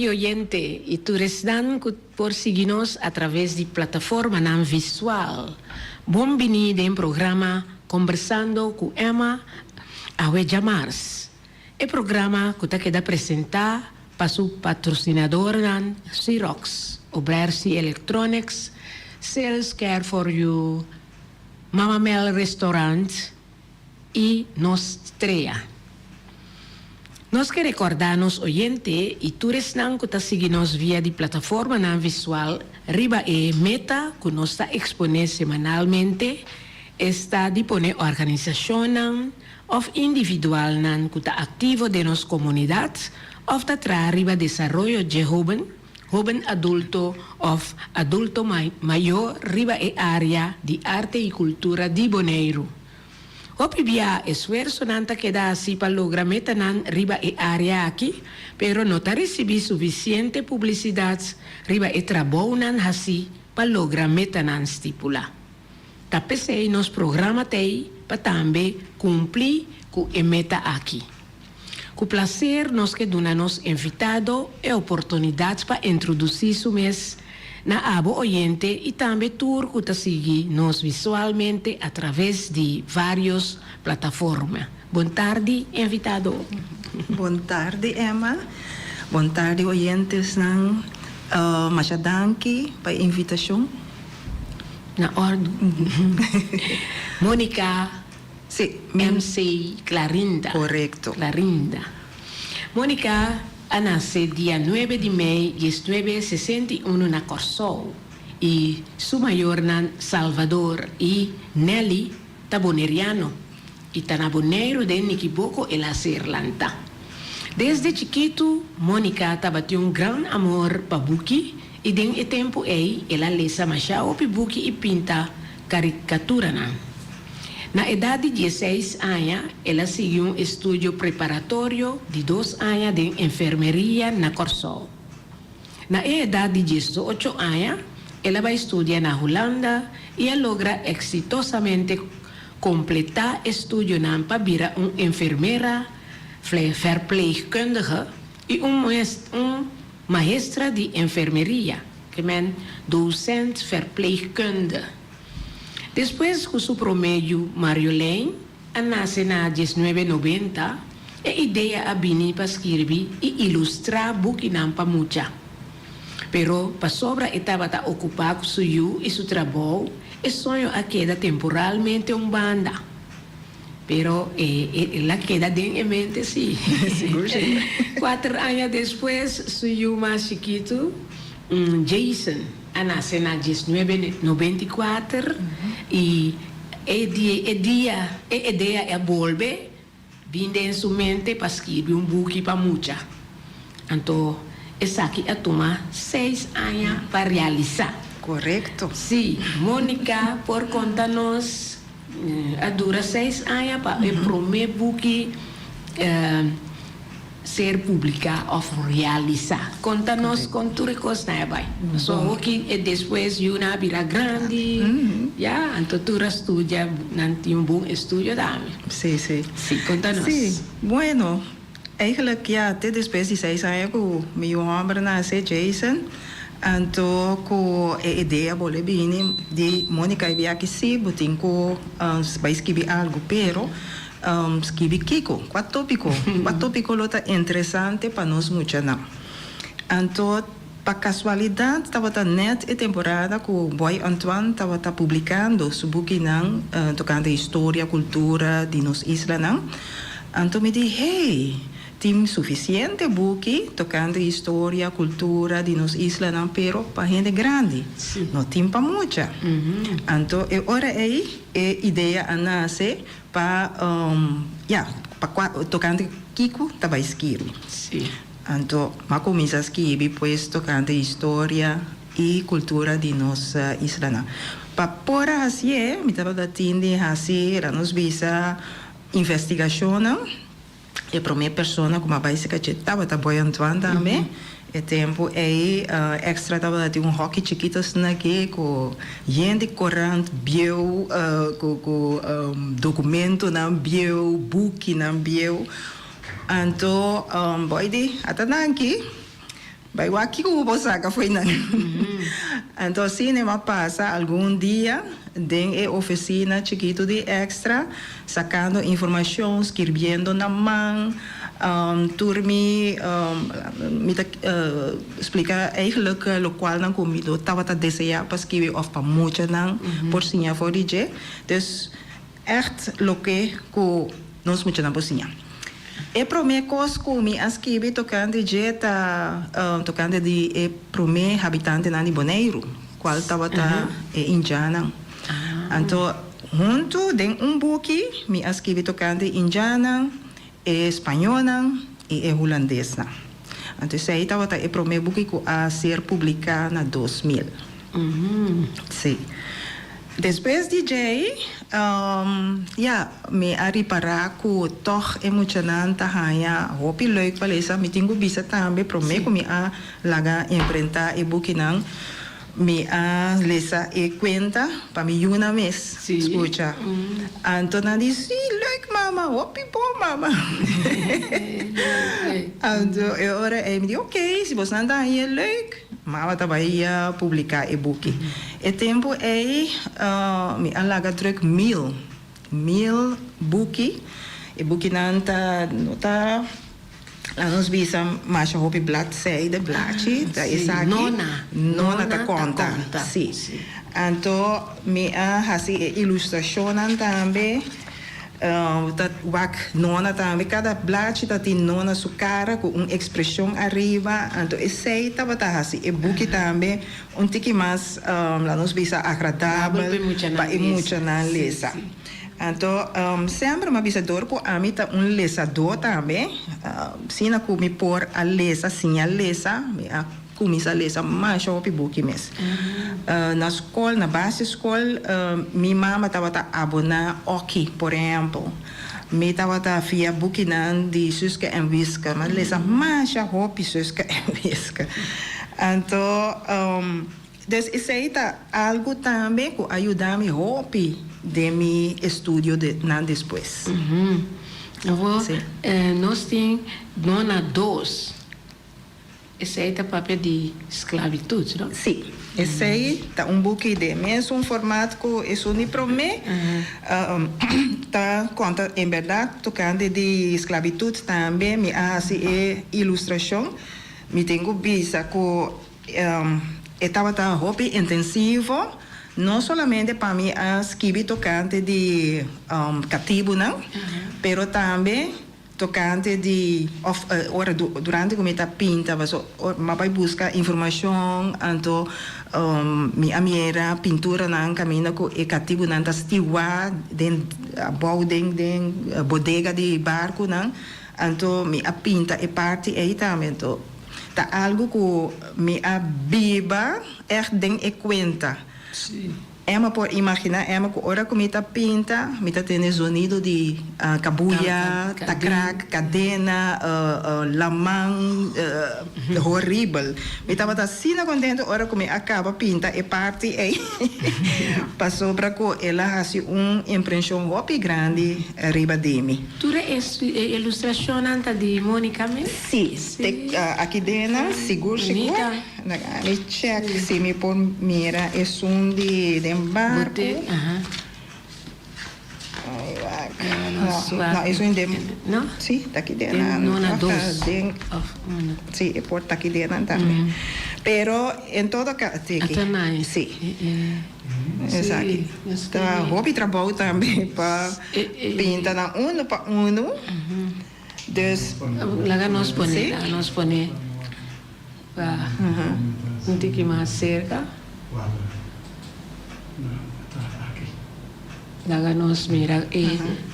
tarde, oyente. Y tú están por seguirnos a través de plataforma nan visual. Bienvenido en programa Conversando con Emma Aweja Mars. El programa que te queda presentar para su patrocinador nan Xerox, Obersi Electronics, Sales Care for You, Mama Mel Restaurant y Nostrea. Nos que recordarnos, oyente, y tú están que seguimos vía de plataforma nan visual, riba meta que nos está exponer semanalmente, está dispone organización of individual nan que está activo de nos comunidad, of ta riba desarrollo de joven adulto of adulto mayor riba área de arte y cultura de Bonaire. Hopi via esfuerzo nanta queda así para lograr meta nan riba área aquí, pero no ta recibi suficiente publicidad riba trabajo nan así para lograr meta nan stipula. Tapese nos programa tei para también cumplir con meta aquí. Con placer nos que nos invitado e oportunidad para introducir su mes na abo oyente y también tour que te sigue nos visualmente a través de varias plataformas. Buenas tardes, invitado. Buenas tardes, Emma. Buenas tardes, oyentes. Masha danki para a invitação. Na ordem. Mônica. Sí. MC Clarinda. Correcto. Clarinda. Mônica nace dia 9 de maio de 1961 na Corsol e su mayor na Salvador e Nelly taboneriano e tanaboneiro de Niquiboco e la Irlanda. Desde chiquito, Mônica tinha gran amor para buki e den e tempo ela lesa machao pi buki e pinta caricatura na. Na idade de 16 anos, ela seguiu estudo preparatório de 2 anos de enfermeria na Corsol. Na idade de 18 anos, ela vai estudar na Holanda e logra exitosamente completar estudo para virar uma enfermeira, verpleegkundige e maestra de enfermeria, que men docent verpleegkunde. Depois que o promédio Marjolijn nasce na 1990, a ideia a bini para escrever e ilustrar book não para muita. Pero para sobra estava ocupado com seu e seu trabalho, e sonho a queda temporalmente banda. Pero ela queda em mente, sim. 4 anos depois, seu mais chiquito, Jason, nasce na 1994 e a ideia é volver vindo em sua mente para escrever book para muita. Então, essa aqui a tomar 6 anos para realizar. Correcto. Sim, Mônica, por conta-nos, dura 6 anos para o primeiro book ser publicado ou realizar. Conta-nos com tudo que você vai. Só que depois uma vira grande, então tu estuda, não tem bom estudo também. Sim, sim. Sim, conta-nos. Sim, bueno, eigenlijk até depois de 6 anos, o meu homem nasceu Jason, então com a ideia de Mônica e aqui sim, botem com vai escrever algo, pero escrevi Kiko, quatro tópico lota interessante para nós muito não. Então, para casualidade, estava net a temporada que o Boy Antoine estava publicando seu book não, tocando história, cultura de nos isla não. Então me disse, hey, tem suficiente book tocando história, cultura de nos isla não, pero para gente grande, não tem para muita. Então, agora aí a ideia nasce para tocando Kiko estava escrevendo. Sim. Então, mas começa a escrever pois tocando história e cultura de nossa isla. Para por assim, me estava datando assim, era nos visa investigação, e a primeira pessoa como a básica que estava trabalhando também. E tempo aí extra estava de hockey chiquitos naquele com gente correndo bio com documento não bio book não bio então boy de até aqui Vai aqui como você saca foi não. Então cinema passa algum dia em oficina chiquito de extra, sacando informação, escrevendo na mão, turmi, explica eigenlijk lo qual não comido, tava a desejar para escrever of para muito não, por sinha for DJ. Dus echt lo que nós muito na pocinha. E prome cos kumi askibi tocante jeta tocante di e prome habitante nani Bonaire, qual tawata e indiana. Anto junto den buki mi askibi tocante indiana e espanhola e holandesa. Anto sei tawata e prome buki ku a ser publicada na 2000. Sim. Depois DJ, me a reparar que toch emocionante hanya, hopi leuk palesa, me tenho bisa também, prome que me a laga enfrentar e bukinang, me a lesa e conta para me una mes, escucha. Antona diz, leuk mama, hopi bom mama. Então, agora me diz, ok, se você não é leuk, mama trabalha publicar e-book. E tempo me alaga druk 1000 boeki. E-book nanta nota nos bisa mais hopi bladzijde bladje. Dat is nona ta conta. Sim. Então me hasi ilustração também. Dat wak nona também cada bladje dat die nona su cara com expressão arriba então esse tava assim e book também tiki mais lá nos bisa agradável para emocionar lesa então sempre uma bisa dor com a mim tá lesador também sina com me por a lesa sim a lesa me a começa a lesa mais o book mes na escola na base escola minha mama tava abonar Oki por exemplo me tava via boekinan de Suske en Wiske mas lesa mais a hopi Suske en Wiske então dus isso aí tá algo também que ajuda me hopi de mi estudio de nan depois nós tem nona 2. Esse aí tá papel de esclavitud, não? Sim. Esse aí tá book de mesmo formato que isso nem promete. Tá conta em verdade tocando de esclavitud também me assim ilustração. Me tenho vista que estava tá hobby intensivo. Não somente para mim escrever tocante de cativo não, pero também tocante de ora durante come ta pinta ma poi busca informação anto mi amiera pintura nan camina ko e cattivo nan ta stiwa den bau den bodega de barco nan anto mi a pinta e parte e itamento ta algo ko mi a biba den e cuenta Emma por imaginar, Emma que ora como está pinta, me tá tendo sonido de cabuya, tacrac, cadena, lamang, horrível. Me tava assim contento, ora como acaba pinta e parte aí. Passou para que ela faz impressão muito grande arriba de mim. Tu é ilustração de Mônica mesmo? Sim, aqui dentro, seguro. Me check se me por mira é de barco. Não, isso ainda não? Sim, está aqui dentro. Sim, é por aqui dentro também. Pero em todo caso, sim. Exato. Está hobby trabalho também para pintar na uno para uno. Dus lá nós põe para um tique mais cerca. Lá nós mira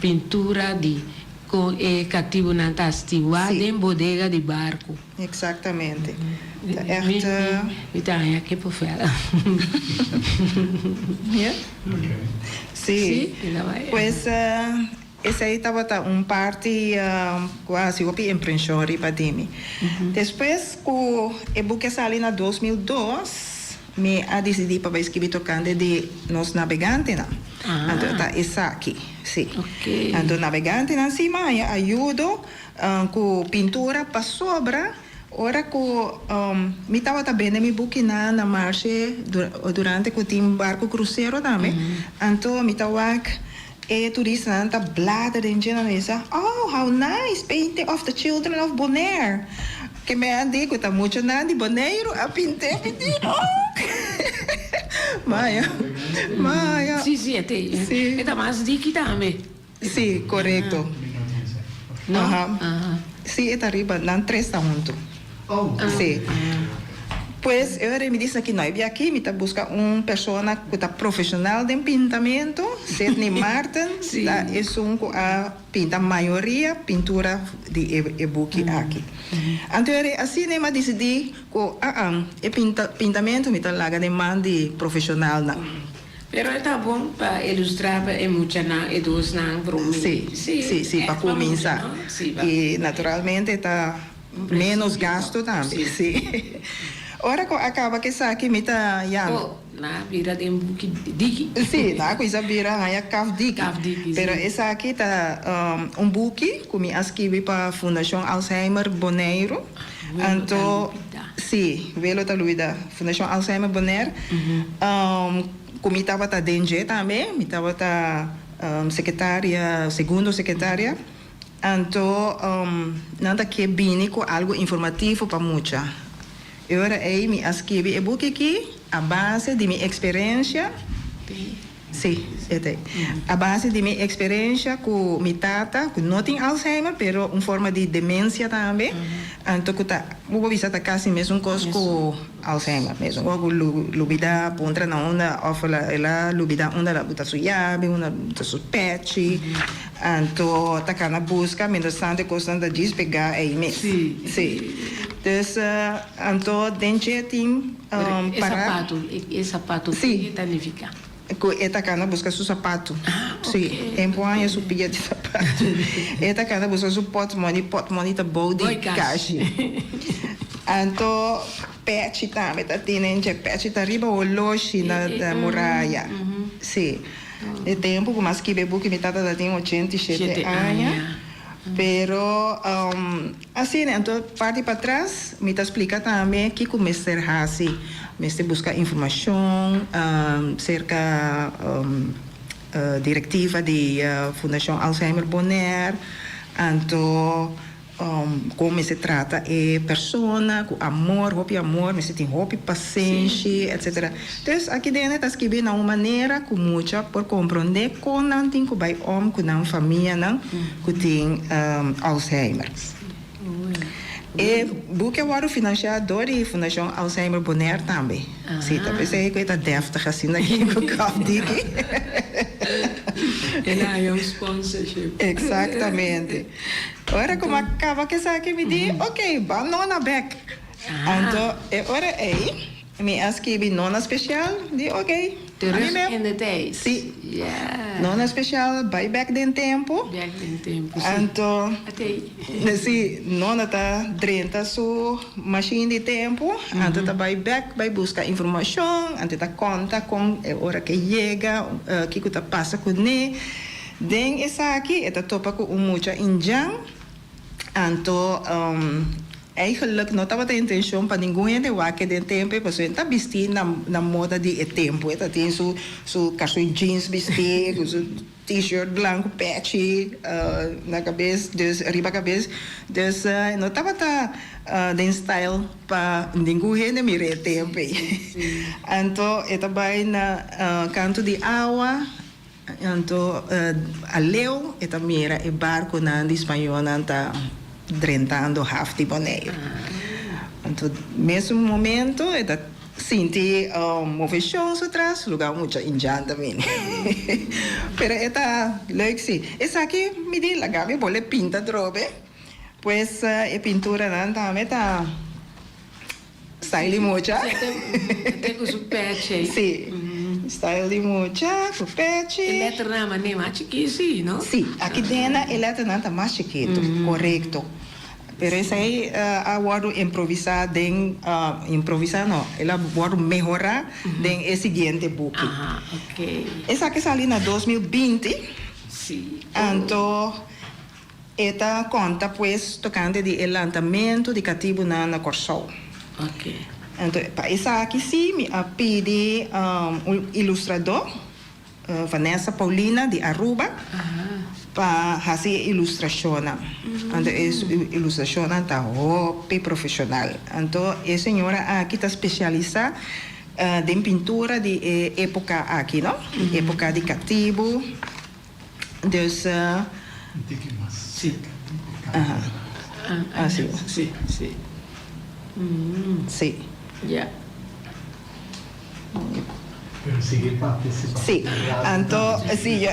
pintura de com cativo na tastiwa em bodega de barco. Exatamente. Então é que por fora. Sim. Pois esse aí estava parte quase o impressão para mim. Depois que o book saiu na 2002 me a decidi para escrever tocando de nos navegantes não. Então tá essa aqui, sim. Então navegante não cima ajuda com pintura para sobra Ora que mi estava também me bukina na marcha durante que tinha barco cruzeiro também. Então mi estava e turista nanta blada dentro na mesa. Oh, how nice painting of the children of Bonaire. Que me andi que tá muito na de Bonaire a pintar. Maia. Sì, te. Sì. E da mas di chi dame? Sì, corretto. No? Sì, è arriba, nan 3 junto. Oh, Sí. Pues eu me disse que nós aqui me tá busca pessoa que está profissional de pintamento, Sidney Martin, Sim. tá, é que a pinta a maioria pintura de e-book aqui. Então assim nem me decidi que pintamento me tá larga de mão de profissional não. Pero está bom para ilustrar e mucha na e dos na para mim. Sim, para começar. E naturalmente está menos gasto também. Sim. Ora acaba que isso aqui me tá Oh, na vira de buki diki. Sim, na coisa vira a cavdiki. Pero essa aqui tá buki que me escrevi para a Fundação Alzheimer Bonaire. Então, sim, velo tá Luida, Fundação Alzheimer Bonaire. Como estava tá dentro também, me estava tá secretária, segundo secretária. Então, nada que bine com algo informativo para muita. Ora aí me escrevi e book aqui a base de minha experiência. Sim, a base de minha experiência com minha tata, que não tem Alzheimer, pero uma forma de demência também. Então, vou visitar quase mesmo coisa com Alzheimer mesmo. Vou lubida pontra na onda, ela lubida onda la buta su yabe, una buta su pece. Então, tá cá na busca, menos tanto coisa da despegar aí mesmo. Sim. Dus, então, dentro tem e sapato Sim. que significa. Eta cana busca su sapato. Sim, empurra su pilha de sapato. Eta cana busca su portmoney tá bom de caixa. Então, pet também tá tendo, pet tá riba o loche na muralha. Sim. E tempo que mais que bebo que me tata tem 87 anos. Pero, assim, então, parte para trás, me tá explica também que o Mr. Hassi, Mr. busca informação cerca diretiva de Fundação Alzheimer Bonaire, então, como se trata a pessoa, com amor, mas tem paciência, etc. Então, aqui dentro está escrito de uma maneira com muita por compreender com não tem que vai com não família não que tem Alzheimer. E book é o financiador da Fundação Alzheimer Bonaire também. Sim, tá pensei que está deftig assim aqui com o Kafdiki. Ela é um sponsorship. Exatamente. Ora, como acaba que isso aqui me diz, ok, vamos nona back. Então, ora aí, me escrevi nona especial, de ok. Terus in the days. Sim. Yeah. Nona especial, vai back den tempo. Back in tempo. Então, Até. sim, nona tá drenta su machine de tempo. Então, tá vai back, vai buscar informação. Então, tá conta com a hora que chega, que tá passa com ele. Den essa aqui, tá topa com muita injang. Então, eigenlijk não estava a intenção para ninguém de que de tempo, porque está vestindo na moda de tempo. Está tem su calção jeans vestir, su t-shirt branco patchy na cabeça, dus riba cabeça, dus não estava de style para ninguém de mirar tempo. Então, está bem na canto de água. Então, a leu, está mira e barco na espanhol está drentando half de Bonaire. Então, mesmo momento, está senti movições atrás, lugar muito indiano também. Pero está leuk sim. Essa aqui me diz, a Gabi pode pintar drobe, pois a pintura não também está style muito. Até com o pet. Sim. Style de mucha, com pet. Letra na maneira mais chiquinha, não? Sim, aqui dentro a letra não está mais chiquito, correto. Pero isso aí, a word improvisar, improvisar não, ela pode melhorar em o seguinte book. Ok. Essa aqui saiu na 2020. Sim. Então, esta conta pues tocante de lançamento de cativo na Corsol. Ok. Então, para essa aqui sim, me pedi um ilustrador, Vanessa Paulina de Aruba, para fazer ilustração. Então, essa ilustração está bem profissional. Então, a senhora aqui está especializada em pintura de época aqui, não? Época de cativo. Então, Sí. Así. Sí, sí. sim. Ya. Pero sigue participando. Sí, entonces, sí, yo.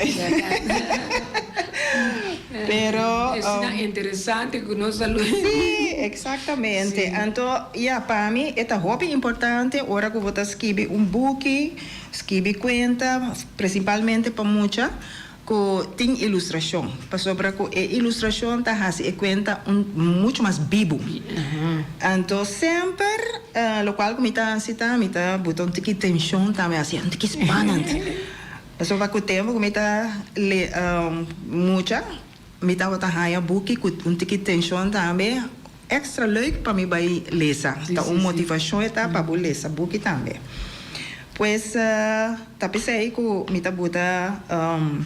Pero. Es interesante que nos salude. Sí, exactamente. Sí. Entonces, ya, para mí, es muy importante ahora que vos escribir un book, escribir cuenta, principalmente para muchas, que tiene ilustración. Para sobre que ilustración te hace cuenta mucho más vivo. Entonces, siempre, lo cual me está botando un tiki tensión también, así, un tiki spannend. Eso va con tiempo que me está mucha, me está botando un boek con un tiki tensión también. Extra leuk para mí para lezen. Sí, Está sí, una sí. motivación para leer boek también. Pues, pensei que me está botando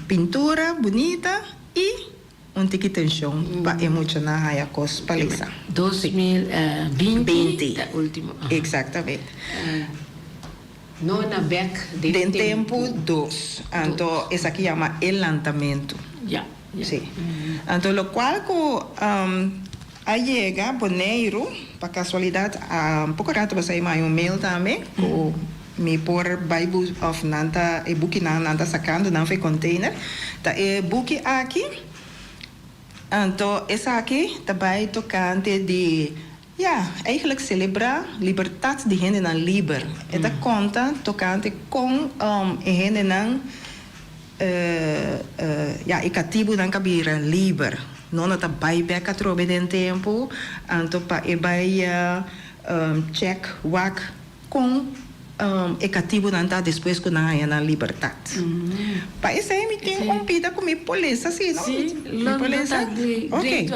pintura bonita y un tiki tensión para emocionar a cosas para leer. 2020, el último. Exactamente. No na back de De tempo 2. Entonces, esa aquí llama el lanzamiento. Ya. Ya. Sí. Entonces, lo cual llega janeiro, para casualidad, un poco rato va a ser un mail también, me por Bible of Nanta, e book nanta sacando, não foi container. Tá e book aqui. Então, essa aqui também tocante de, eigenlijk celebrar liberdade de gente na liber. Esta conta tocante com gente não e cativo não cabira liber. Não está bem beca trobe den tempo. Então, para e vai check wak com cativo não está depois que não há na liberdade. Para isso aí me tem pida com minha polícia, assim, não? Sí, lo está Ok.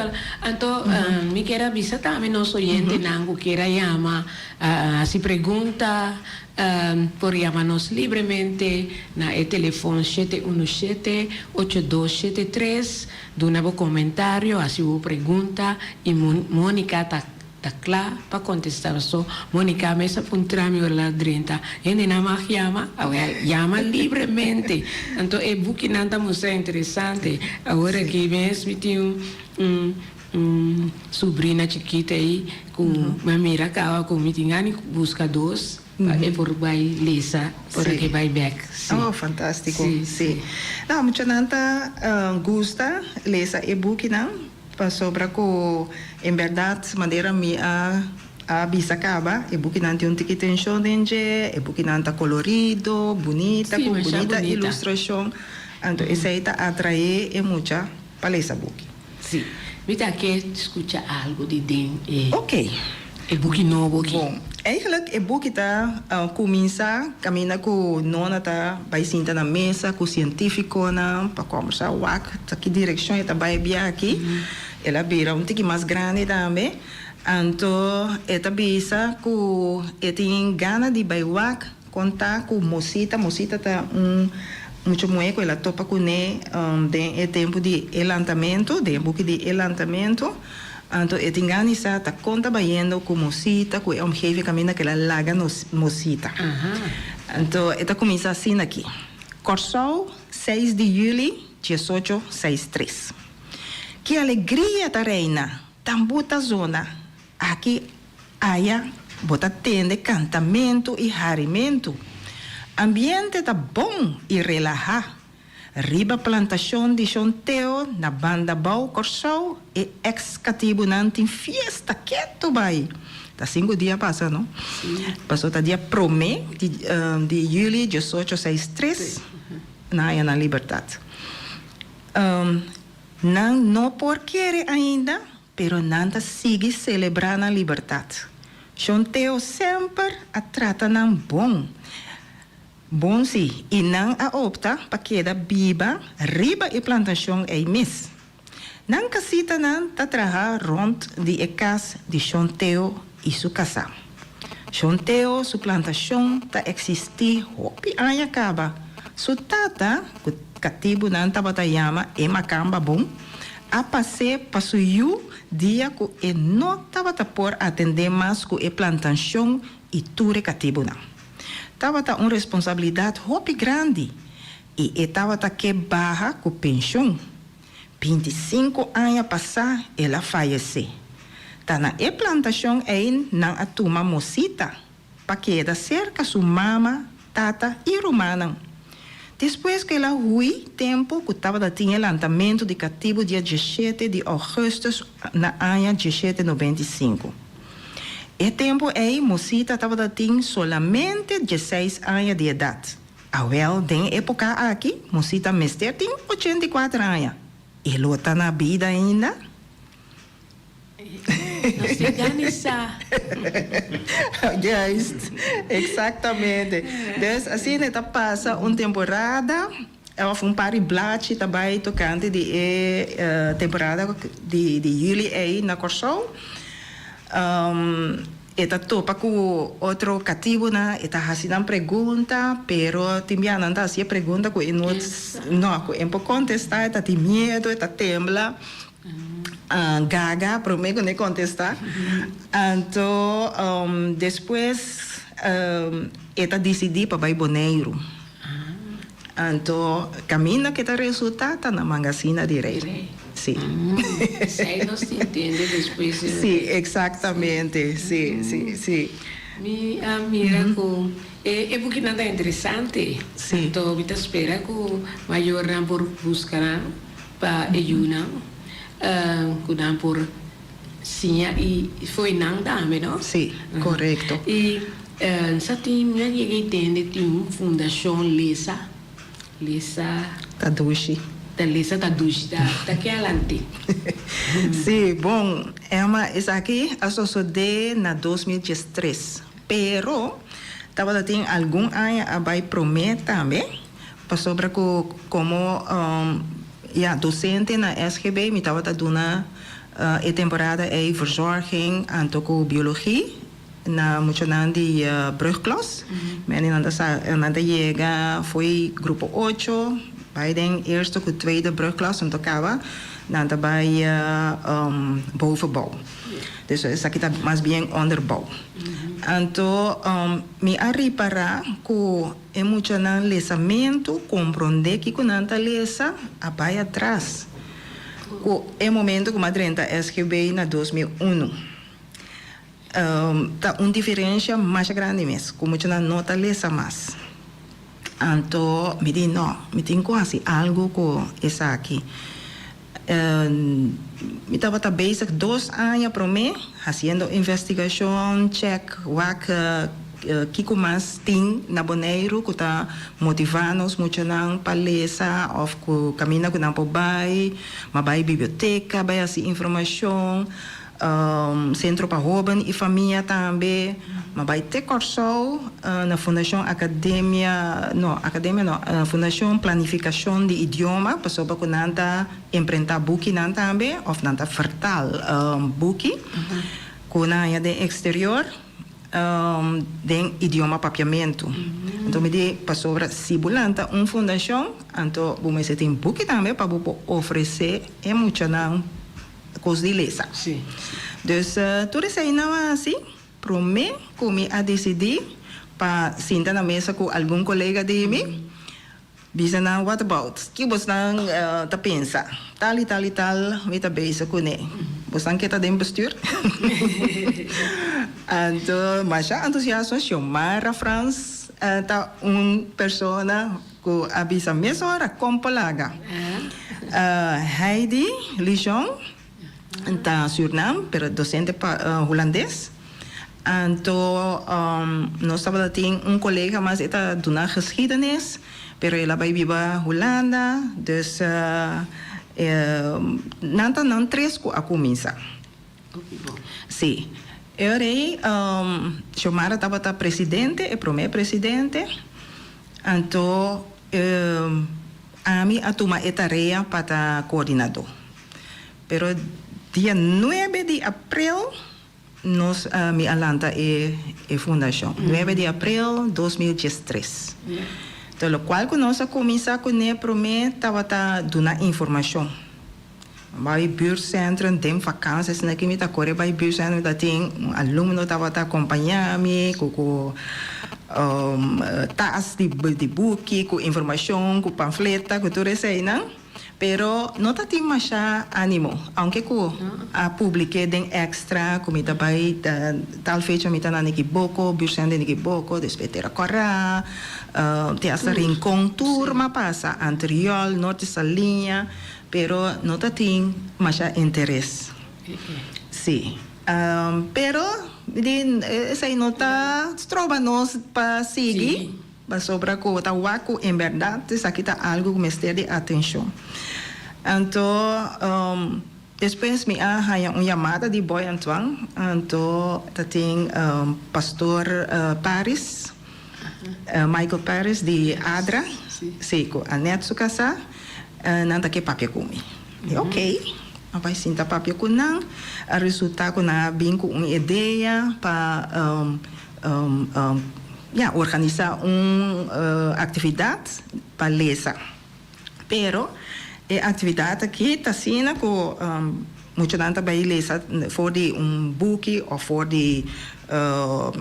Entonces, me quiero avisar también los oyentes, Nango quiera llama, si pregunta, por llamarnos libremente, na el teléfono 717-8273, de un nuevo comentario, así hubo pregunta, y Mónica está claro para contestar. So, Mónica, me sa puntrami la 30. Y nada más llama libremente. Entonces, el booking anda muy interesante. Ahora que ves, me tiene sobrina chiquita ahí, con mira acaba con mi tingani, busca dos. Por vai lesa, por que vai back. Sí. Oh, fantástico. Sí, Sí. Não, muita nanta gusta lesa e-book, não? Para sobre que, em verdade, maneira me a bisa acaba, e-book não tem tiki tension dentro, e-book não tá colorido, bonita, Sí, com mas bonita bonita. ilustração. Então, isso aí tá atrai e muita para essa book. Sí. Mira que escucha algo de den. Ok. El booking novo aqui. Bom, eigenlijk e boek está começa caminha com nona tá vai sentar na mesa com o científico na para conversar o tá que direção está vai via aqui ela vira tique mais grande também então esta bisa com tem gana de vai contar com mocita tá muito muito ela topa com né de tempo de lançamento de book de lançamento. Então, eu tenho organizado conta baiando com mocita, com a omgeving caminha que ela laga mocita. Então, eu começo assim aqui. Corsol, 6 de julho, 1863. Que alegria da reina, tambuta zona. Aqui, aia, bota tende, cantamento e rarimento. Ambiente tá bom e relaxar. Riba plantação de chonteo na banda Bau Corsol e ex-cativo nantin fiesta quieto vai. Tá 5 dias passa, não? Passou tá dia promê de julho 1863 na Liberdade. Não por querer ainda, pero nanta sigue celebrando a liberdade. Chonteo sempre a trata não bom. Bom, e não a opta para que da biba, riba e plantação é mis. Nan kasita nan tatraha rond die ekas di Chonteo e su casa. Chonteo su plantação ta existi hopi anya kaba. Su tata katibu nan tabatayama e makamba bom. A passe pasuyu dia ku e no tabata por atender mais ku e plantação e ture katibu nan. Tabata responsabilidade hopi grande e tabata que barra ku pensão. 25 anos passar, ela faleceu. Tá na plantação aí não atuma mocita, para que da cerca sua mama, tata e romana. Depois que ela hui tempo que estava tinha lançamento de cativo dia 17 de agosto na ano 1795. E tempo aí mocita estava tinha solamente 16 anos de idade. Awel, den época aqui, mocita mestre tinha 84 anos. E lo está na vida ainda? Não se engane, Juist, exatamente. Dus assim, né, passa uma temporada, of um par de blaadje daarbij tocante de temporada de jullie aí na Corsol. Eta topa com outro cativo na eta haciendo pergunta, pero timbian anda hacía pergunta com no com por contestar eta tem medo, eta tembla. Gaga, prometo não contestar. Então, depois eta decidi para ir Boneiro. Então, caminho que está resultado na Mangacina direito. Sim. Aí não se entende depois. Sim, exatamente. Sim. Mira, é porque nada interessante. Sim. Então, eu espero que o maior não por buscar para ajudar, que não por sim e foi não também, não? Sim, correto. E só tem minha entende tem uma fundação Lesa Tadushi. da Lesa Tadushi da que alante. Sim, bom, essa aqui associou na 2013, pero estava tendo algum ano a vai prometer também, para sobre como docente na SGB, me estava dando a temporada de verzorging aan toko biologia na muito de brugklas. Men nanda chega foi grupo 8, bij den eerste of tweede brugklas en tocava nanda bij bovenbouw. Dus essa aqui está mais bem onderbouw. Então, me arripara que é muito na lesamento, compreender que quando nanta lesa, vai atrás. É o momento que a Madrenta SGB na 2001. Tá uma diferença mais grande mesmo, como muito na nota lesa mais. Então, me diz, não, me tem quase algo com essa aqui. Me estava basic 2 anos para mim, fazendo investigação, check, que mais tem na Boneiro, que está motivando-nos muito na palestra, ou que caminha com a pai, mas vai biblioteca, vai assim informação, centro para jovens e família também, mas vai ter curso na Fundação Fundação Planificação de Idioma, para que nanta empreender buki nanta também, ou nanta vertal buki, com na de exterior, de idioma papiamento. Então me diz para sobre Sibulanta fundação, então vamos ter buki também para oferecer muito não coisa de lesa. Sim. Dus tudo isso aí não é assim. Para mim, como a decidir para sentar na mesa com algum colega de mim, bisa na what about? Que você não tá pensa? Tal e tal, me tá bem com ele. Você não quer tá dentro bestuur? Então, mas já entusiasmo chamar a France, tá persona que avisa mesmo hora com polaga. Heidi Lijon, tá Suriname, pero docente holandês. Então, nós estávamos tendo colega, mas está dando geschiedenis, pero ela vai viver Holanda, dus não três a começar. Sim. Eu aí, chamara estava presidente, e primeiro presidente, então, a mim a tomar a tarefa para coordenador. pero dia 9 de abril nos mi alanta e fundação. 9 de abril 2013. Então, lo qual que nós começamos com o promete tava dando informação. Bij buurtcentrum, tem vakanties, na kimi ta corre bij buurtcentrum, dat tem aluno tava acompanhar-me, com tas de book, com informação, com panfleta, com tudo isso aí, não? Pero não tá tem mais ânimo, aunque com a publique den extra, como tá vai tal fecha me tá na equivoco, buurtcentrum equivoco, despeter a corra, tem essa rincón turma passa anterior, norte essa linha. Pero no tem mais interesse. Sim. Pero essa aí não está trova nós para seguir, para sobra com o tawaco em verdade, isso aqui está algo que me está de atenção. Então, depois me há uma chamada de Boy Antoine, então tem pastor Paris, Michael Paris de Adra, sim, com a Netsukasa. Nanta que papel comi. Ok. Vai sentar papel com não. A resultado com na bem com uma ideia para organizar uma atividade para lesa. Pero a atividade aqui está sendo com muito nanta vai lesa for de book ou for de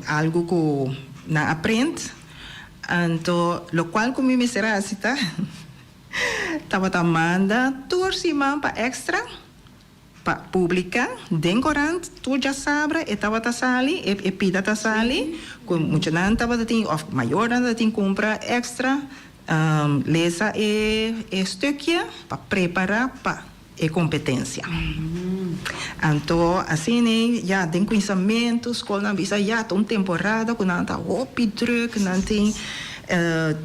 algo que na aprende. Então, lo qual como me será assim, tá? Tava manda turma para extra para publicar den corante tu já sabe e tava sali e pida sali com muito não tava tem of maior não tem compra extra lesa e stukje para preparar para e competência. Então assim né já tem conhecimento escola na visa já uma temporada com não tá hopi druk não tem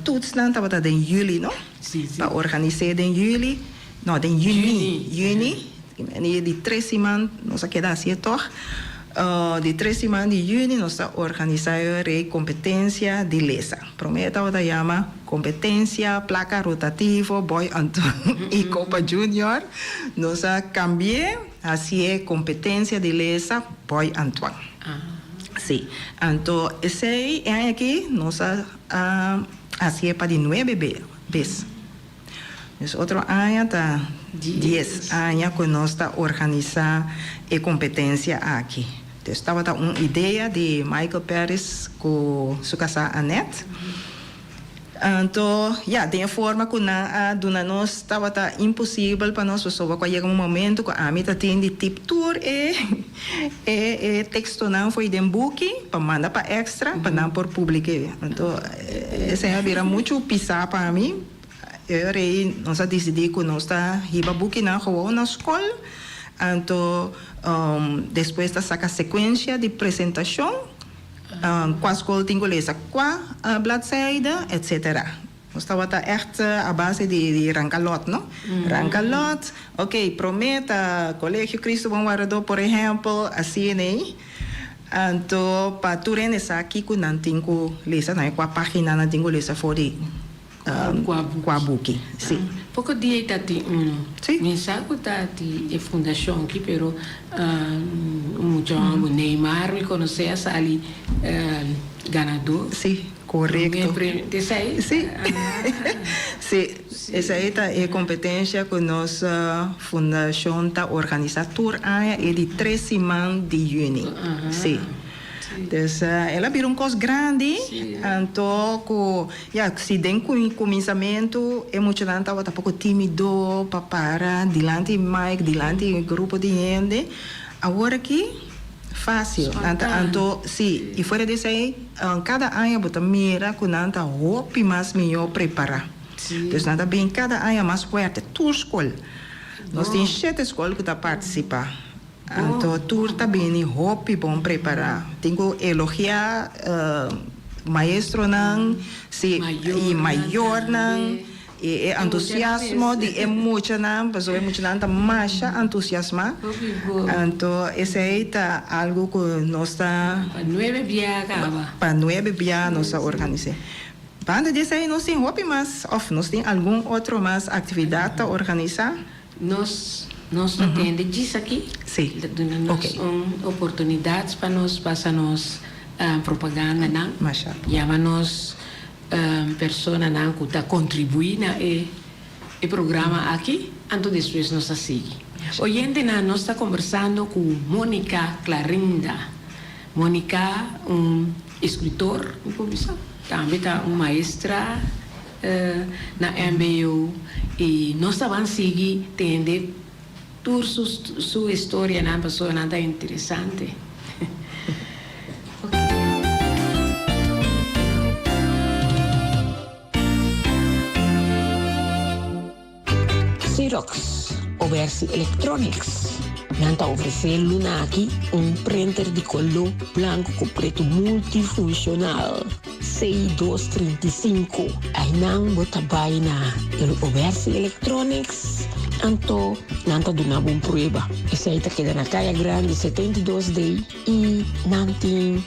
toets não tava em juli não para organizar em juli, não, em juni, de 3 semanas, nós queda assim, toch? De 3 semanas de juni, nós organizamos a competência de lesa. Prometa o da chama competência, placa rotativa, Boy Antoine e Copa Junior. Nós cambiamos assim competência de lesa, Boy Antoine. Sim. Então, esse é aqui, nós assim para de 9 vezes. Dus outro ano está 10 anos que nós está organizando a competência aqui. Então, estava uma ideia de Michael Pérez com sua casa Annette. Então, tem a forma que nós estava impossível para nós, só que chega momento que a mim tem de tipo tour e texto não foi de book para mandar para extra, para não por publicar. Então, essa era muito pisar para mim. Nós decidimos que nós íamos book na rua na escola. Então, depois da sequência de apresentação, com a escola inglesa, com a bladzijde, etc. Nós estávamos echt a base de rankalot, não? Rankalot, ok, prometa, Colégio Cristo Bom Guardador, por exemplo, assim, né? Então, para tu realizar aqui, que não tem que ler, com a página não tem que ler, fora com a book. Sim. Pouco dia está mensagem está de fundação aqui, pero muito Neymar me conhece ali ganador. Sim, correto. Sim. Sim. Essa é a competência que nossa fundação está organizando é de 3 semanas de junho. Sim. Dus ela virou coisa grande, então, se tem começamento, emocionante, estava um pouco tímido, para diante de Mike, diante do grupo de gente. Agora aqui, fácil. Então, sim, e fora disso aí, cada ano, você mira que não está roupa mais melhor preparar. Então, nada bem, cada ano mais forte, tua escola. Nós temos 7 escolas que estão participando. Então, tudo está bem, roupa bom preparar. Tenho que elogiar maestro não, e maior não, e entusiasmo de emocionar, pessoa emocionar está mais entusiasma. Então, esse aí está algo que nós está para 9 dias nós organizamos. Para disso aí nós temos roupa mais, ou nós temos algum outro mais atividade a organizar? Nós nós atende disso aqui. Sim. Dando-nos Ok. oportunidades para nós passar nos propaganda, não? Mashallah. Chama-nos pessoas que estão contribuindo e programa aqui, então depois nós seguimos. Hoje nós estamos conversando com Mônica Clarinda. Mônica, escritor, também maestra na MBU, e nós estamos seguindo, tendo toda sua história, uma pessoa nada interessante. Xerox, Oversi Electronics. Nanta oferecer aqui printer de color branco com preto multifuncional. 6235. Aí não bota baina. Ele Oversi Electronics. Anto, nanta duna bom prueba. Esse aí tá queda na Caia Grande, 72D. E nanti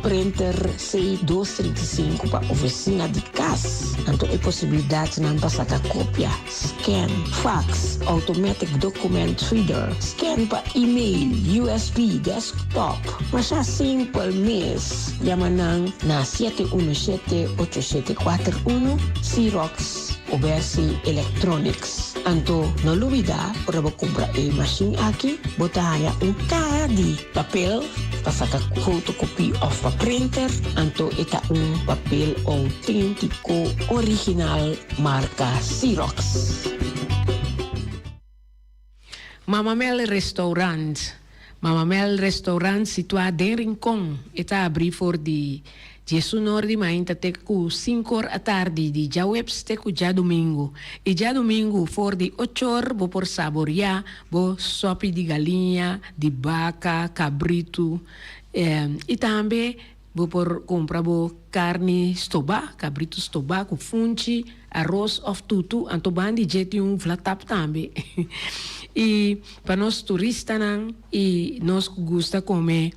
printer 6235 para oficina de casa. Anto é possibilidade de passar a cópia, scan, fax, automatic document reader, scan para e-mail, USB, desktop. Mas é simples mesmo. Yamanang na 717-8741 Xerox Oversi Electronics. Anto, no olvida, para comprar a machine aqui, botar cara de papel, para sacar photocopy of a printer. Anto, ita papel autêntico, original, marca Xerox. Mama Mel Restaurant situado em Rincon. Está abri for de sonor de manhã até com 5 horas da tarde, de já webs até já domingo. E já domingo for de 8 horas, vou por saborear, vou sopa de galinha, de vaca, cabrito. E também vou por comprar carne stobá, cabrito stobá, com funchi, arroz of tutu, antoban de jeito vlatap também. E para nós turistas, e nós gosta comer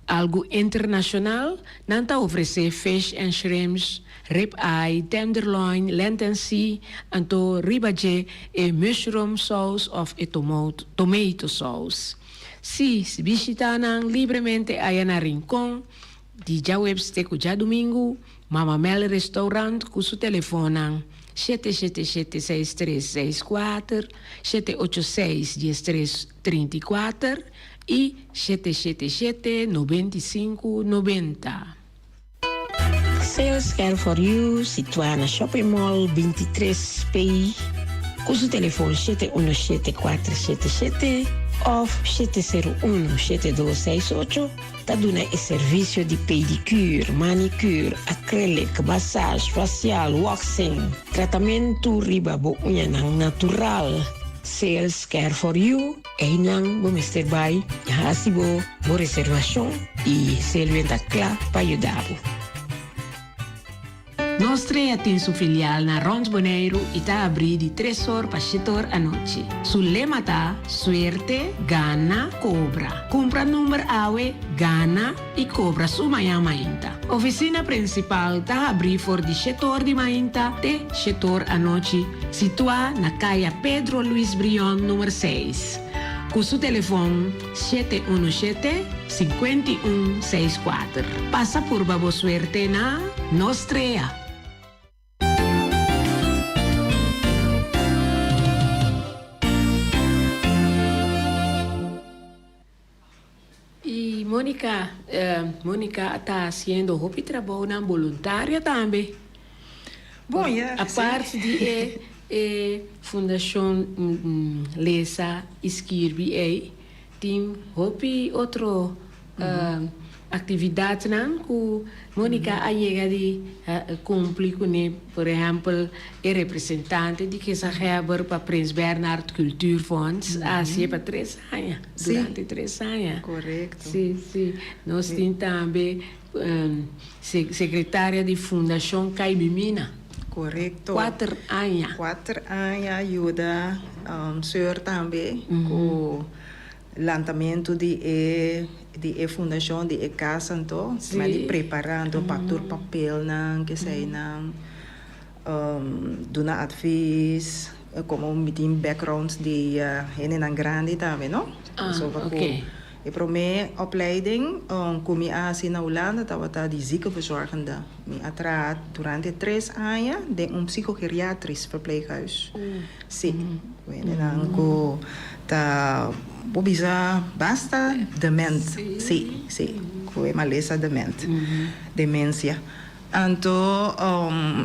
algo internacional, nanta oferecer fish and shrimps, rib eye, tenderloin, lenten sea, anto ribaje e mushroom sauce of e tomato sauce. Si visitam livremente aí na Rincon, de já websteco já domingo, Mama Mel Restaurant, com seu telefone 777-6364, 786-1334 e 777-9590. Sales Care for You, situado na Shopping Mall 23PI, com seu telefone 717-477 ou 701-7268, está dando serviço de pedicure, manicure, acrylic, massagem facial, waxing, tratamento riba unha natural. Sales Care for You, nang bumester bay, hasibo, bo reservação e selventa claro para ajudar. Nós temos sua filial na Rons Boneiro e está abrindo de 3 horas para 7 horas à noite. Su lema está suerte, gana, cobra. Compra número AWE, gana e cobra su manhã mainta. Oficina principal está abrindo de 7 horas de manhã até 7 horas à noite, situada na caia Pedro Luiz Brion, número 6. Com seu telefone 717-5164. Passa por Babo Suerte na Nostrea. E Mônica está fazendo roupa trabalho voluntária também. Bom, A parte de Fundação Lesa Esquirbi, tem outra atividade que Mônica chega de cumprir com, por exemplo, é representante de que se Heber para Prins Bernhard Cultuurfonds há para 3 anos, durante 3 anos. Correto. Sim. Nós temos também secretária de Fundação Caibimina. Correto. 4 anos. 4 anos ajuda senhor também com o lançamento de fundação de casa então, mas preparando para papel não que sei não dona advies como meeting background die in grande também, não? Ok. E para minha opleiding, como eu assim na Holanda, estava de ziekenverzorgende. Eu atra durante 3 anos de psychogeriatrisch verpleeghuis. Sim. En dan ko ta bobisa basta dement. Sim, sim. Ko é malesa dement. Demência. Então,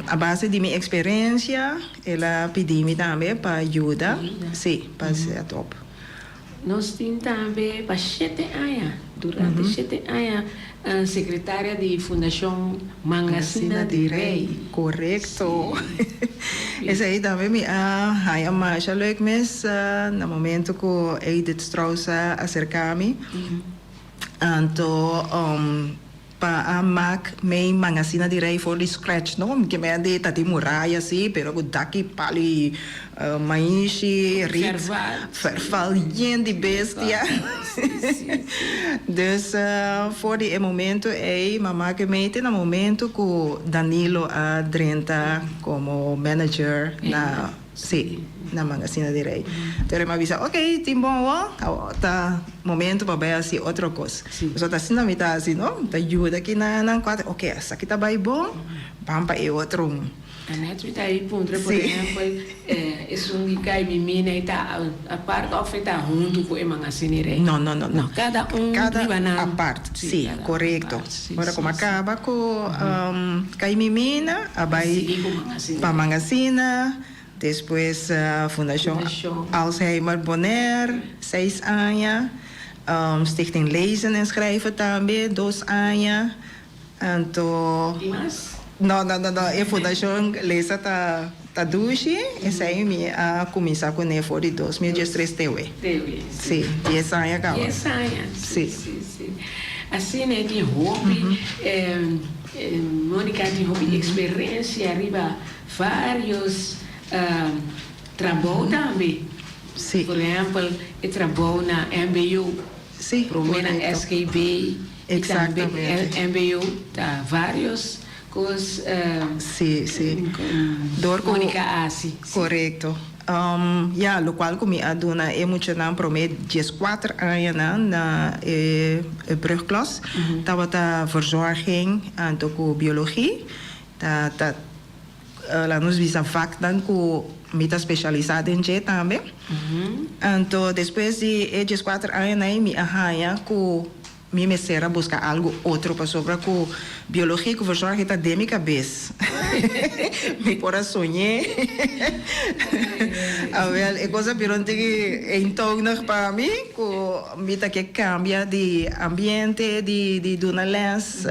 a base de minha experiência, ela pediu-me também para ajuda. Sim, para ser top. Nós temos também para 7 anos, durante 7 anos, a secretária de Fundação Mangacina de Rei. Correto. Esse aí também me a mais leuk mes no momento que Edith Strauss acerca-me. Então, para mak may Mangacina de Rei for the scratch, no? Que me ande tati muraya si, pero ko daki pali maishi, rit, verval de bestia. Dus voor die momento mama que me no momento que Danilo adrenta como manager na na Mangacina de Rei. Então me avisa, ok, tem bom, tá momento para ver assim outra coisa. Só tá assim na metade assim, não? Tá ajuda aqui na quadra. Ok, essa aqui tá bem bom, vamos para outro. A net está aí, por exemplo, é um que cai menina e tá a parte oferta junto com a Mangacina de Rei. Não. Cada a parte, sim, correto. Agora como acaba com cai menina, vai para Mangacina. Depois Fundação Alzheimer Bonaire, 6 anos. Stichting Lezen en Schrijven também, 2 anos. Então... Não. A Fundação Lezen tá duche. Essa aí a começar com ele foi de 2013 TV. Sim, 10 anos agora. 10 anos. Sim. Assim, né, tem hobby. Mônica tem hobby, experiência, arriba vários... trabalho também. Sim. Por exemplo, eu trabalho na MBU, sim, na SKB, exatamente. MBU, tá vários coisas. Sim. Mônica Assi. Correto. Lo qual como a dona é muito não promete 14 anos na brugklas. Tava a verzorging en ook biologie. Lá nos visa vac dan com mita specializada em J também. Então depois de 4 anos aí me arranha com me será buscar algo outro para sobre com biologia que verzorg está de minha cabeça. Me pora sonhar. A ver, é coisa perante que então para mim com mita que cambia de ambiente de dona lens.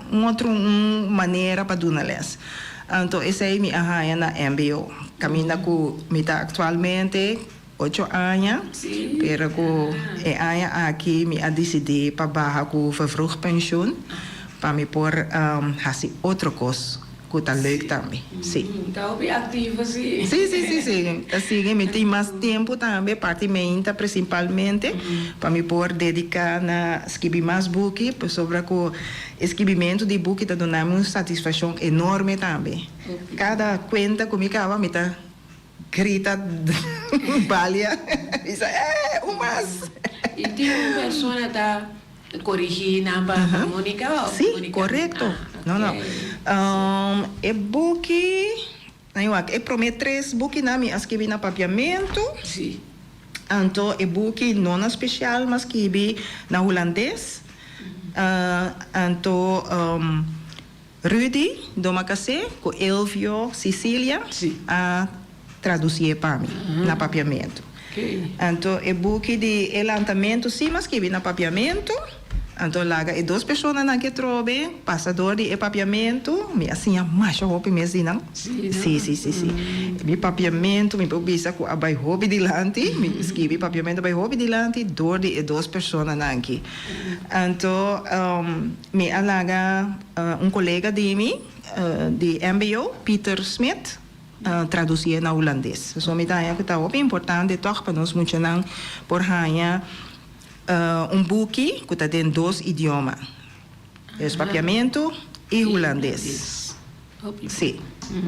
Uma maneira para doná-las. Então, esse aí me arranha na MBO. Caminha com mita atualmente 8 anos, pero com aqui me a decidir para barra com vervroeg pensioen, para me pôr fazer outra coisa que tá leuk também. Sim. Tá bem ativa, sim. Sim. Assim, me tem mais tempo também, partimenta principalmente, para me pôr dedicar na escrever mais book, sobre o escrevimento de book está dando uma satisfação enorme também. Cada conta comigo me tá grita, balia, diz, umas. E tem uma pessoa que tá corrigindo para Mônica? Sim, correto. Não. É book, eu prometo 3 book na minha escrevi na papiamento. Sim. Então, é book não especial, mas escrevi na holandês. Então, Rudy, Domacase, com Elvio, Sicília, a traduzir para mim, na papiamento. Então, é book de elantamento, sim, mas escrevi na papiamento. Então, lá, 2 pessoas na que trobe, passador de papiamento, me assim, mais roupa mesmo, não? Sim. Me papiamento, me pubisa com a bai roupa de lante, me escrevi papiamento bai roupa de lante, dor de 2 pessoas na aqui. Então, me alaga colega de mim, de MBO, Peter Smith, traduzir na holandês. So, me dá que tá importante, toch, para nós muito não, por ranha, book que está em 2 idiomas. É papiamento e holandês. Sim.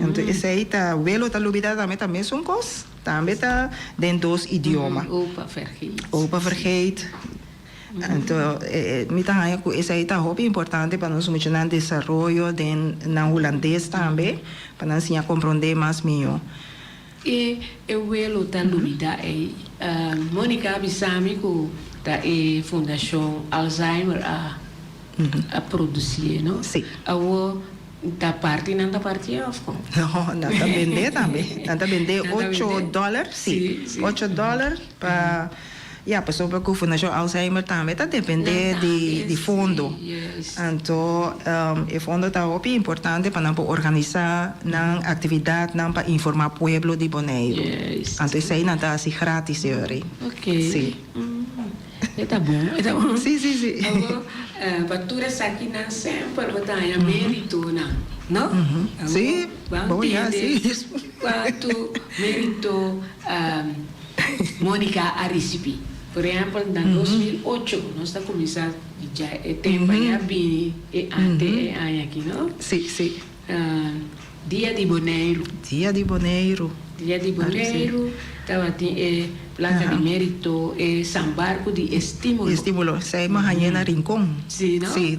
Então, esse aí tá, o velo tá lubida também são coisas. Também tá dentro dos idiomas. Opa, vergeet. Opa, vergeet. Então, esse aí tá muito importante para nós mexer no desenvolvimento no holandês também, para nós compreender mais melhor. E eu velo tá lubida aí. Mônica Abissami, que é a Fundação Alzheimer a produzir, não? Sim. Da parte não da parte of como? Não, não tá vender também. Não tá vender $8, sim. $8 para a pessoa que Fundação Alzheimer também tá depender de fundo. Então, o fundo está muito importante para não organizar na atividade, não para informar o povo de Bonaire. Então, isso aí não está assim grátis, senhora. Ok. Sim. Tá bom, tá bom. Sim. Batura aqui não sempre botar mérito, não? Sim, bom, já, sim. Quanto mérito Mônica a receber. Por exemplo, em 2008, nós estamos começando já tempo já bem até aqui, não? Sim. Dia de Bonaire. Dia de Bonaire. Dia de Bonaire, estava placa de mérito e sambarco de estímulo. Estímulo, sai mais na Rincón. Sim, não? Sim.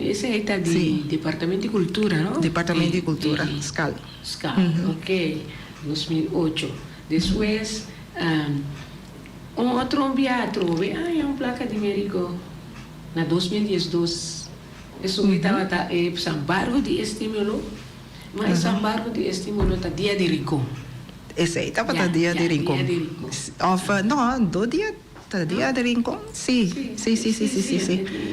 Esse aí está de Departamento de Cultura, não? Departamento de Cultura, SCAL. Ok, 2008. Depois, outro teatro, é uma placa de mérito na 2012. Isso estava sambarco de estímulo, mas sambarco de estímulo está dia de Rincón. Esse aí estava tá dia de Rincón. Não, do dia de Rincón? Sim.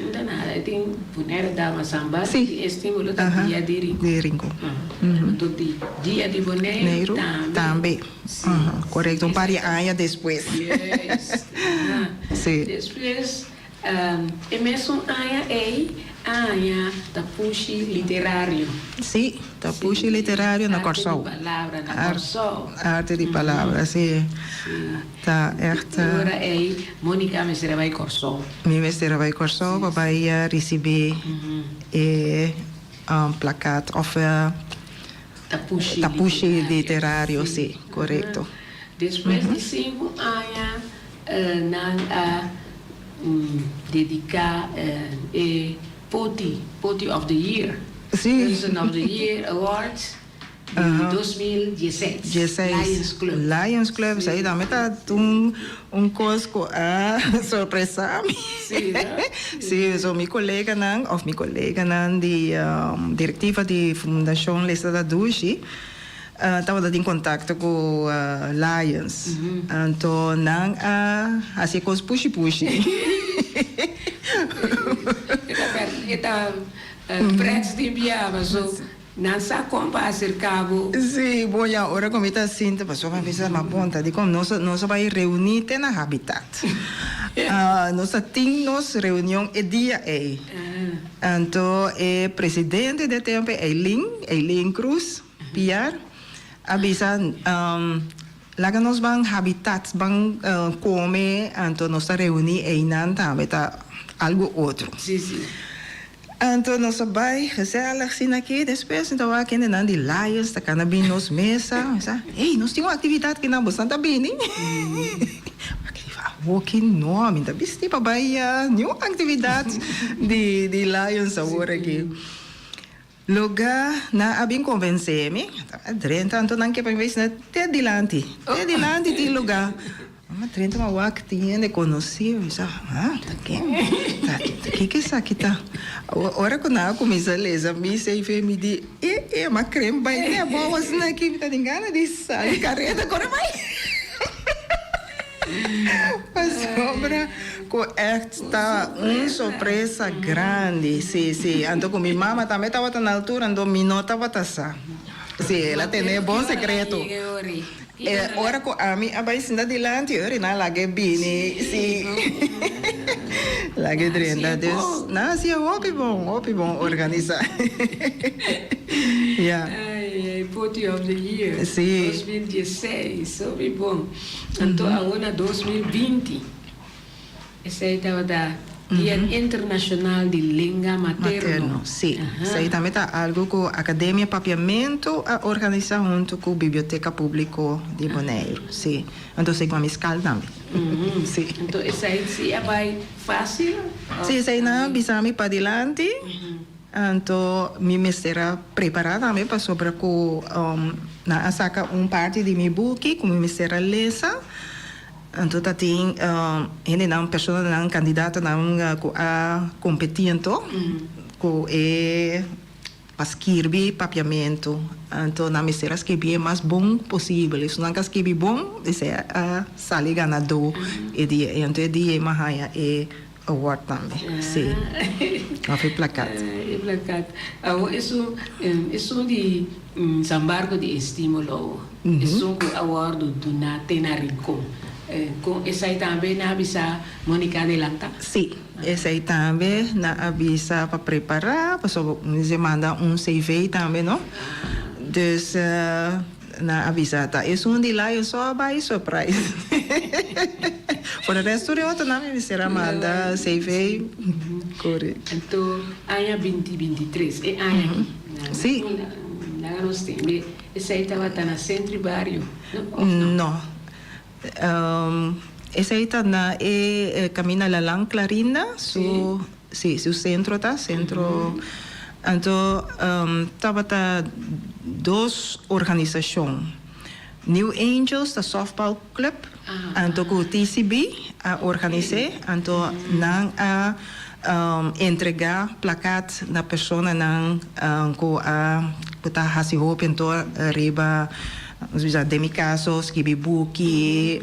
Não dá nada, tem Bonaire dava samba, estímulo tá dia de Rincón. De Rincón. Então, dia de Bonaire também. Correto, um par de anos depois. Sim. Depois, é mesmo tapushi literário. Sim, tapushi literário na Corsol. Palavra na Corsol. Arte de palavra, sim. Tá, agora é Mônica Mesera vai Corsol. Mesera vai Corsol, vai receber placat of tapushi literário, sim, correto. Depois de 5 anos, dedicar Poti of the Year. Person of the Year Awards de 2016. Lions Club, isso aí também está cosco surpresa. Sim, sou minha colega de diretiva de Fundação Lesta da Dushi. Estava em contato com Lions. Então, não assim com os push. Eta preto de biava, so não sabe como fazer cabo. Sim, bom, já agora como está assim, a pessoa vai pensar uma ponta de como nós vai reunir na Habitat. Nós temos reunião dia aí. Então, o presidente do tempo é Eileen Cruz, Piar, avisa lá que nós vamos Habitat, vamos comer, então nós reunir aí não também tá algo outro. Sim. Então, nós vamos gezellig assim aqui, depois, então, aqui na de Lions, está cá na nos mesa, ei, nós temos uma atividade que não bastante bem, hein? Que nome, tá viste para Bahia, nenhuma atividade de Lions agora aqui. Lugar na abin convencer-me, então não quer para ver se até dilante de lugar. Mas 30 uma que tinha de conhecer, tá que isso aqui tá? Ora quando eu comecei a ler, me sei me diz, uma creme vai ter boa assim aqui, tá engana disso, a carreta agora vai. Mas sobra com esta surpresa grande, sim. Então com minha mama também estava na altura, então minha nota estava sim, ela tem bom secreto. Ora com a mim a baixo da dilante, ora na lague bini, sim. Lague 30 Deus. Não, sim, hopi bom organizar. Poti of the Year, sim. 2016, soube bom. Então agora 2020, esse aí estava da Dia Internacional de Língua Materno. Sim. Aham. Isso aí também está algo que a Academia Papiamento organiza junto com a Biblioteca Pública de Bonaire. Sim. Então, sei que uma escala também. Sim. Então, isso aí se é fácil? Sim, isso aí não, bisa me para adiante. Então, me será preparada também para sobre que na saca parte de meu book, como me será lesa. Então, tá tem ainda não pessoa não candidata não a competente, que é para escrever papiamento. Então, na me será escrever mais bom possível. Se não escrever bom, isso é a salir ganador. Então, é mais award também. Sim. Foi placado. É placado. Isso de sambarco de estímulo. Isso é o award do Natena Rincon. Com esse aí também na avisa Mônica adelanta? Sim, esse aí também na avisa para preparar, pessoal me manda CV também, não? Dus na avisa tá. Esse de lá eu só vai surprise. Por o resto de outro não me será manda CV, correto. Então, ano 2023 é ano aqui. Sim. Nós temos esse aí estava na centro bairro. Não. Esse aí está na Camina Lalang Clarina, o centro tá, centro. Então, estava duas organizações. New Angels, da softball club, então com o TCB a organizar, então não a entregar placat na pessoa não com a puta hasi hope então riba demi casos que bibuki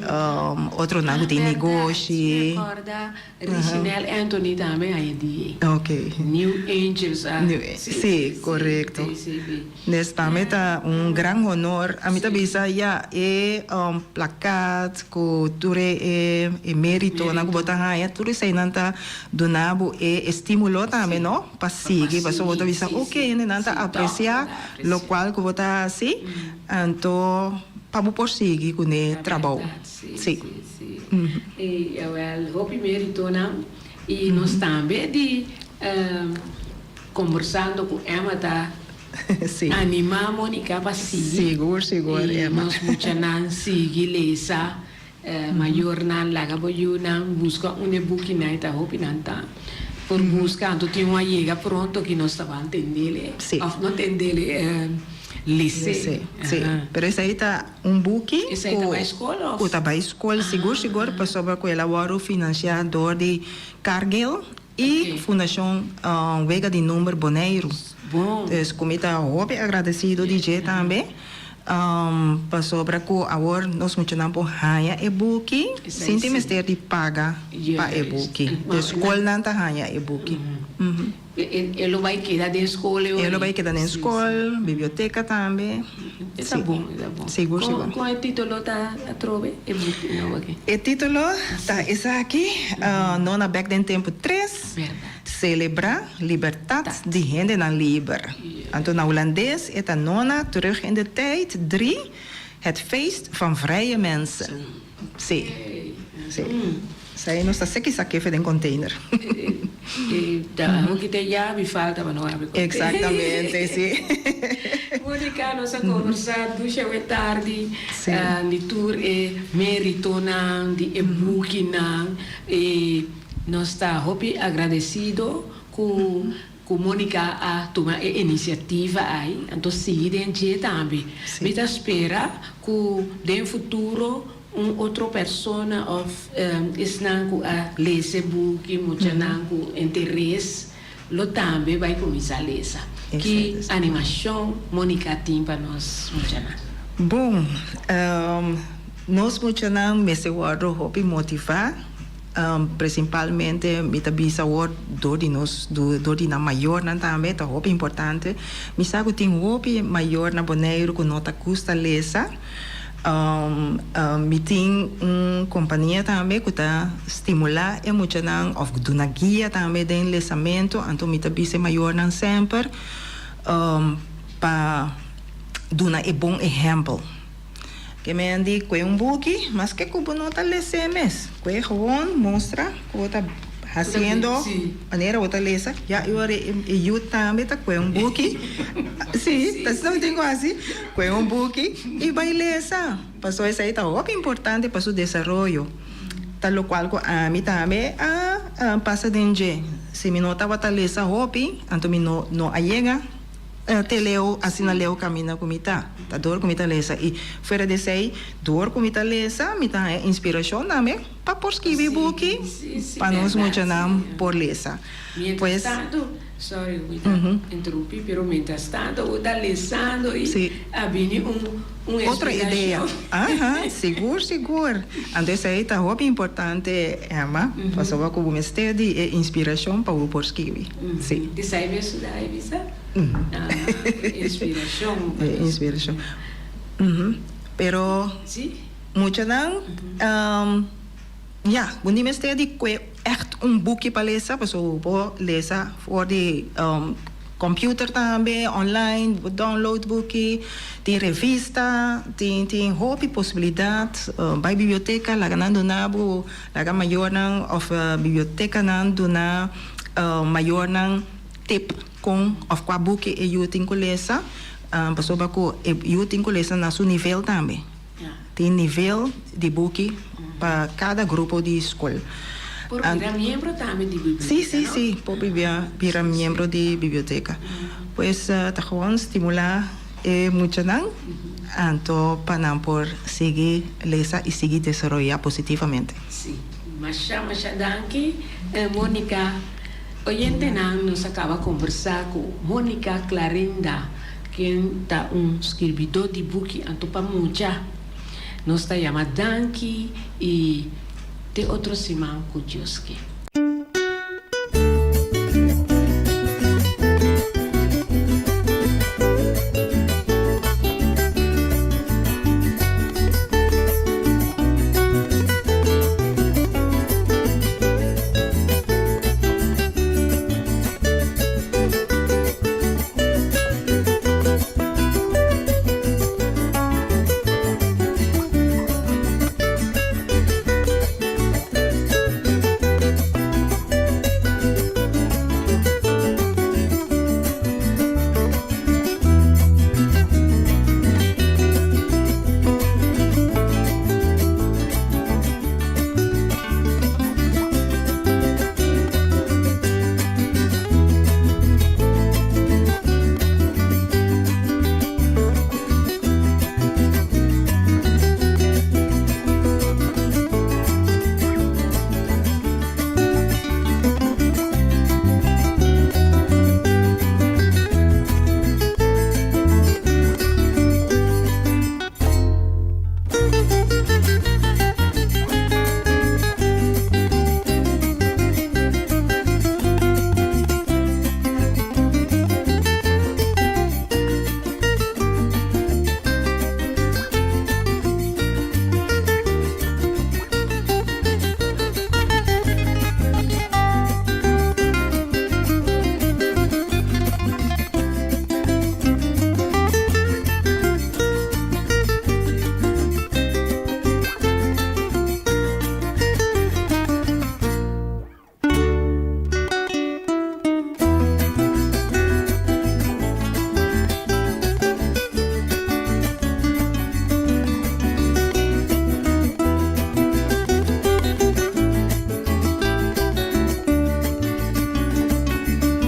outro nago de negócio. Recorda Richinel Anthony também aí de Ok. New Angels. Sim, correto. Nesse também tá grande honor. A mim também já é placat que tudo é mérito na botar aí tudo isso aí não tá donado é estímulo também não para seguir para só botar bisa ok não tá apreciar lo qual que botar assim então para prosseguir com o trabalho. Sim. E eu hope mérito não e nós também de conversando com Emma tá animar Mônica para seguir. Seguro, Emma. Nós muito não seguir lesa maior não laga boiu não busca book não tá hope não tá por buscar então tinha uma chega pronto que nós estava entendendo não entendendo liceu. Sim. Pero esse aí tá book. Esse aí tá para escola? Tá para escola, seguro, para sobre com elaboro financiador de Cargill e Fundação Vega de Número Bonaire. Bom. Então, como está agradecido DJ também. Para sobre com agora nós funcionamos por raia e-book, sem ter mestre de paga para e-book. A escola não tá raia e-book. Ele vai quedar na escola. Ele vai quedar na escola, biblioteca também. Está bom, está bom. Seguro. Qual é o título da trove? O título tá esse aqui, Nona Back den Tempo 3. Celebrar liberdade de gente na liber. Então, na holandês é a nona terug in de tijd 3, het feest van vrije mensen. Sim. Sai não está sequer isso aqui em container. O que tem já me falta para não abrir. Exatamente, sim. Mônica, nós conversamos duas horas tarde, de tour e mérito de e-book e nós está agradecido com Mônica a tomar a iniciativa aí, então seguir também. Me espera que no futuro outra pessoa está a ler esse book, muito com interesse, lo também vai começar a ler. Que animação Mônica tem para nós, bom, nós funcionamos nesse guardo hobby motivar. Principalmente me tabisa do na maior na também tá hobby importante me sabe tem hobby maior na Bonaire que nota custa lesa me tem companhia também que tá estimular e muito não of do na guia também de lesamento então me tabisa maior não sempre para do na bom exemplo que me andi com book, mas que como não tá lesse mes, que gewoon mostra, que tá haciendo Sí. manera outra lesa ya eu eu também tá com um book sim tá não tenho assim com um book e vai lesa passou essa aí tá muito importante para o desenvolvimento tal qual a mim também passa dentro se me nota vai lesa hopi então me no chega te leo assina leo caminha comita tá dor comita lesa e fora desse aí dor comita lesa me tá inspiração também para por escrever book para nós muito não por lesa Mientras tanto, sorry, voy a interrumpir, pero mientras tanto, voy a estar lesando y Sí. viene un outra ideia seguro então isso aí tá muito importante Emma passou com o mistério de inspiração para o por escrever sim ¿Te sabes eso de ahí, Visa? Inspiración. inspiração pero Sí. muito não ja, wanneer men stelt die echt een boekje para lezen, bijvoorbeeld lezen voor de computer também, online, download boekje, die revista, die hobby possibilidade, bij biblioteca, lagan donabo, lagan maior of biblioteca nan dona maior tip com of qua boekje e eu tenho que lezen, bijvoorbeeld eu tenho que lezen na seu nível também. Ja. Tem nível de book para cada grupo de escola. Por era miembro también de biblioteca, Sim, ¿no? sim, para virar membro de biblioteca. Pois tá gewoon estimular muito não, então para por seguir lesa e seguir desenvolver positivamente. Sí. Masha danke, Mónica. Oyente nos acaba de conversar con Mónica Clarinda, quien está un escritor de book antopa mucha. Nos está llamando Danke y de otro simán Kujioski.